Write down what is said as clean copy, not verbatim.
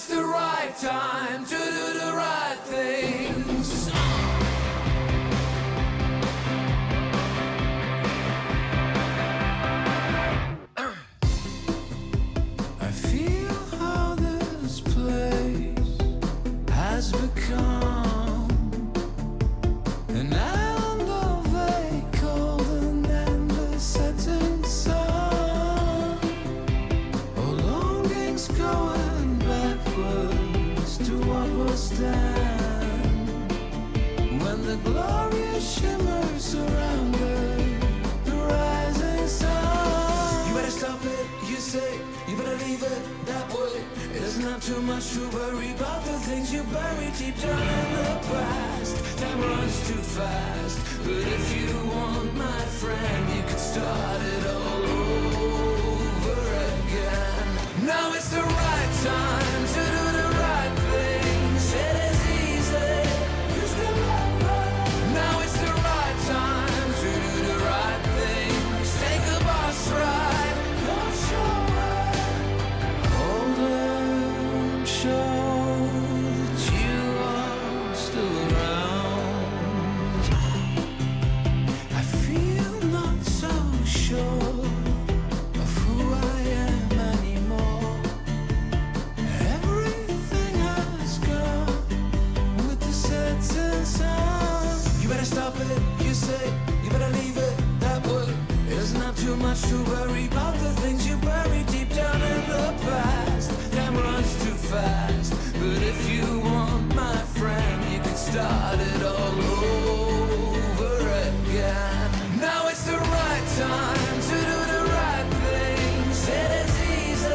it's the right time to do the right things. I feel how this place has become an island of a cold and endless setting sun. Oh, longings going backwards to what was then, when the glorious shimmer surrounded the rising sun. You better stop it, you say, you better leave it that way. It is not too much to worry about the things you buried deep down in the past. Time runs too fast, but if you want, my friend, you can start it all over again. Now it's the right time to